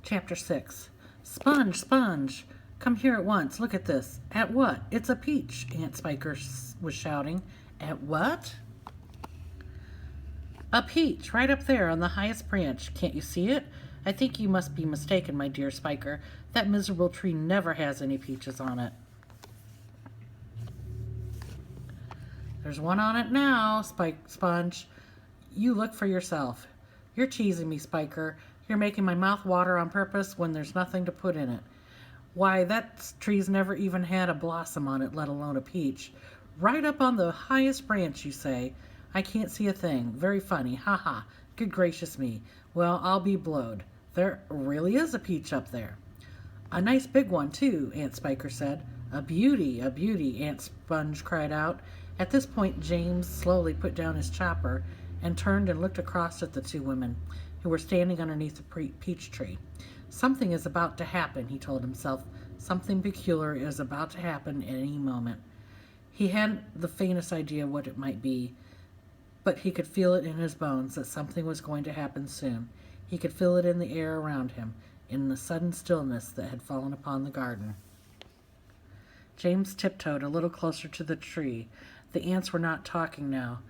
Chapter 6. Sponge, Sponge, come here at once. Look at this. At what? It's a peach, Aunt Spiker was shouting. At what? A peach, right up there on the highest branch. Can't you see it? I think you must be mistaken, my dear Spiker. That miserable tree never has any peaches on it. There's one on it now, Sponge. You look for yourself. You're teasing me, Spiker. You're making my mouth water on purpose when there's nothing to put in it. Why, that tree's never even had a blossom on it, let alone a peach. Right up on the highest branch, you say. I can't see a thing. Very funny. Ha ha. Good gracious me. Well, I'll be blowed. There really is a peach up there. A nice big one, too, Aunt Spiker said. A beauty, Aunt Sponge cried out. At this point, James slowly put down his chopper and turned and looked across at the two women who were standing underneath the peach tree. Something is about to happen, he told himself. Something peculiar is about to happen at any moment. He hadn't the faintest idea what it might be, but he could feel it in his bones that something was going to happen soon. He could feel it in the air around him, in the sudden stillness that had fallen upon the garden. James tiptoed a little closer to the tree. The ants were not talking now.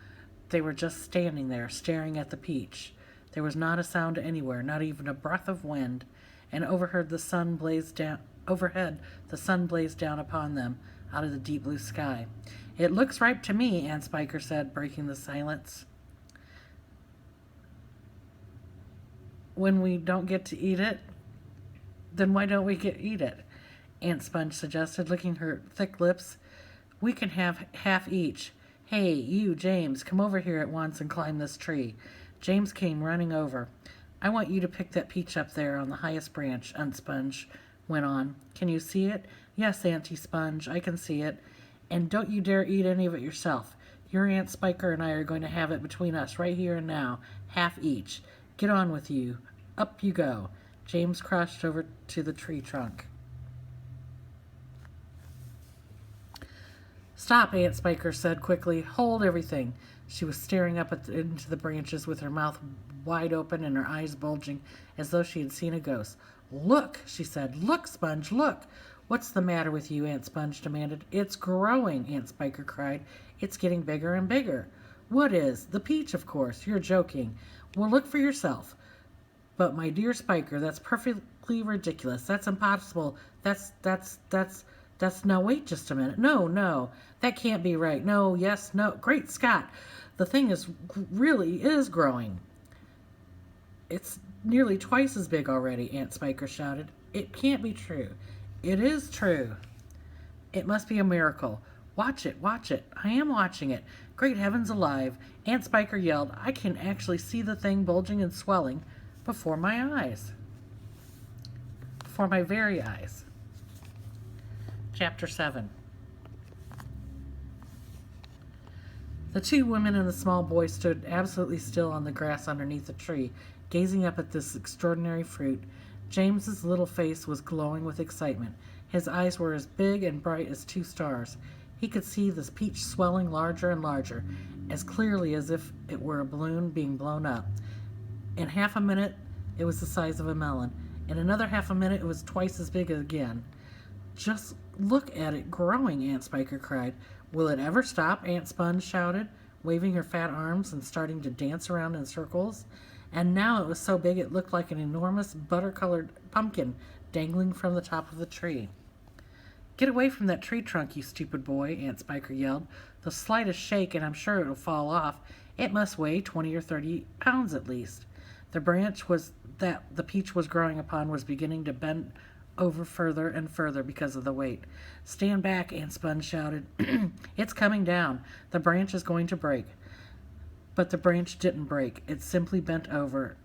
They were just standing there, staring at the peach. There was not a sound anywhere, not even a breath of wind, and overhead the sun blazed down upon them out of the deep blue sky. It looks ripe to me, Aunt Spiker said, breaking the silence. When we don't get to eat it, then why don't we eat it? Aunt Sponge suggested, licking her thick lips. We can have half each. Hey, you, James, come over here at once and climb this tree. James came running over. I want you to pick that peach up there on the highest branch, Aunt Sponge went on. Can you see it? Yes, Auntie Sponge, I can see it. And don't you dare eat any of it yourself. Your Aunt Spiker and I are going to have it between us right here and now, half each. Get on with you. Up you go. James crouched over to the tree trunk. Stop, Aunt Spiker said quickly. Hold everything. She was staring up into the branches with her mouth wide open and her eyes bulging as though she had seen a ghost. Look, she said. Look, Sponge, look. What's the matter with you? Aunt Sponge demanded. It's growing, Aunt Spiker cried. It's getting bigger and bigger. What is? The peach, of course. You're joking. Well, look for yourself. But, my dear Spiker, that's perfectly ridiculous. That's impossible. That's, now wait just a minute. No, that can't be right. No, yes, no. Great Scott. The thing really is growing. It's nearly twice as big already, Aunt Spiker shouted. It can't be true. It is true. It must be a miracle. Watch it. I am watching it. Great heavens alive. Aunt Spiker yelled. I can actually see the thing bulging and swelling before my eyes. Before my very eyes. Chapter 7. The two women and the small boy stood absolutely still on the grass underneath the tree, gazing up at this extraordinary fruit. James's little face was glowing with excitement. His eyes were as big and bright as two stars. He could see the peach swelling larger and larger, as clearly as if it were a balloon being blown up. In half a minute, it was the size of a melon. In another half a minute, it was twice as big again. Just look at it growing, Aunt Spiker cried. Will it ever stop? Aunt Sponge shouted, waving her fat arms and starting to dance around in circles. And now it was so big it looked like an enormous butter-colored pumpkin dangling from the top of the tree. Get away from that tree trunk, you stupid boy, Aunt Spiker yelled. The slightest shake and I'm sure it'll fall off. It must weigh 20 or 30 pounds at least. The branch that the peach was growing upon was beginning to bend over further and further because of the weight. Stand back, Aunt Sponge shouted. It's coming down. The branch is going to break. But the branch didn't break. It simply bent over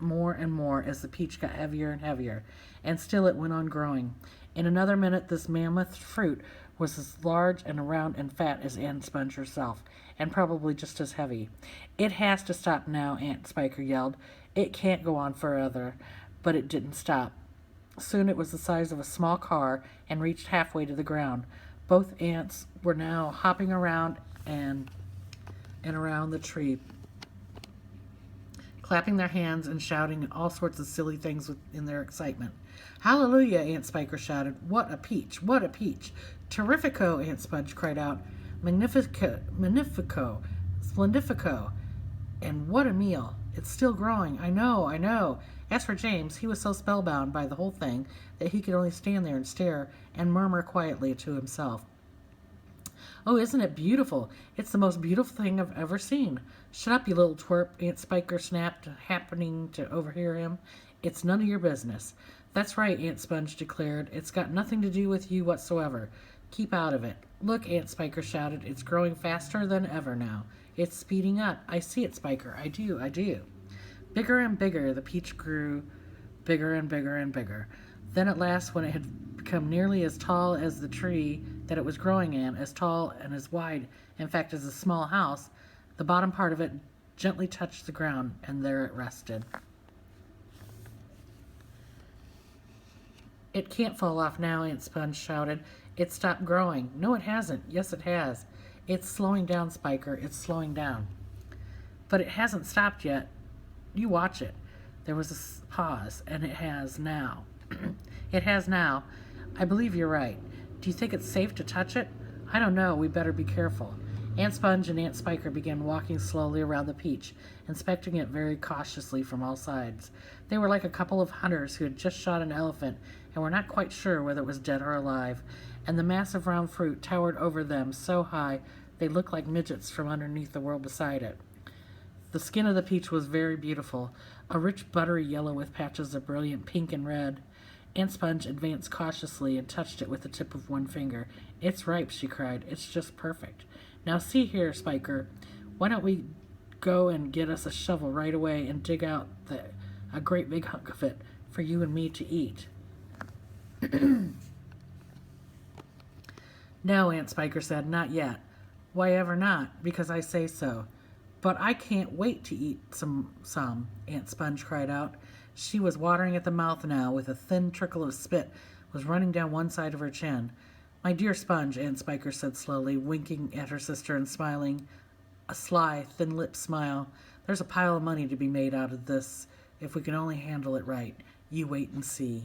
more and more as the peach got heavier and heavier, and still it went on growing. In another minute, this mammoth fruit was as large and round and fat as Aunt Sponge herself, and probably just as heavy. It has to stop now, Aunt Spiker yelled. It can't go on forever. But it didn't stop. Soon it was the size of a small car and reached halfway to the ground. Both ants were now hopping around and around the tree, clapping their hands and shouting all sorts of silly things in their excitement. Hallelujah, Aunt Spiker shouted. What a peach! What a peach! Terrifico, Aunt Sponge cried out. Magnifico, splendifico. And what a meal! It's still growing. I know, I know. As for James, he was so spellbound by the whole thing that he could only stand there and stare and murmur quietly to himself. Oh, isn't it beautiful? It's the most beautiful thing I've ever seen. Shut up, you little twerp, Aunt Spiker snapped, happening to overhear him. It's none of your business. That's right, Aunt Sponge declared. It's got nothing to do with you whatsoever. Keep out of it. Look, Aunt Spiker shouted. It's growing faster than ever now. It's speeding up. I see it, Spiker. I do, I do. Bigger and bigger, the peach grew, bigger and bigger and bigger. Then at last, when it had become nearly as tall as the tree that it was growing in, as tall and as wide, in fact, as a small house, the bottom part of it gently touched the ground, and there it rested. It can't fall off now, Aunt Sponge shouted. It stopped growing. No, it hasn't. Yes, it has. It's slowing down, Spiker. It's slowing down. But it hasn't stopped yet. You watch it. There was a pause, and it has now. It has now. I believe you're right. Do you think it's safe to touch it? I don't know. We better be careful. Aunt Sponge and Aunt Spiker began walking slowly around the peach, inspecting it very cautiously from all sides. They were like a couple of hunters who had just shot an elephant and were not quite sure whether it was dead or alive, and the massive round fruit towered over them so high they looked like midgets from underneath the world beside it. The skin of the peach was very beautiful, a rich buttery yellow with patches of brilliant pink and red. Aunt Sponge advanced cautiously and touched it with the tip of one finger. It's ripe, she cried. It's just perfect. Now see here, Spiker. Why don't we go and get us a shovel right away and dig out a great big hunk of it for you and me to eat? No, Aunt Spiker said, not yet. Why ever not? Because I say so. But I can't wait to eat some, Aunt Sponge cried out. She was watering at the mouth now, with a thin trickle of spit was running down one side of her chin. My dear Sponge, Aunt Spiker said slowly, winking at her sister and smiling, a sly, thin-lipped smile. There's a pile of money to be made out of this, if we can only handle it right. You wait and see.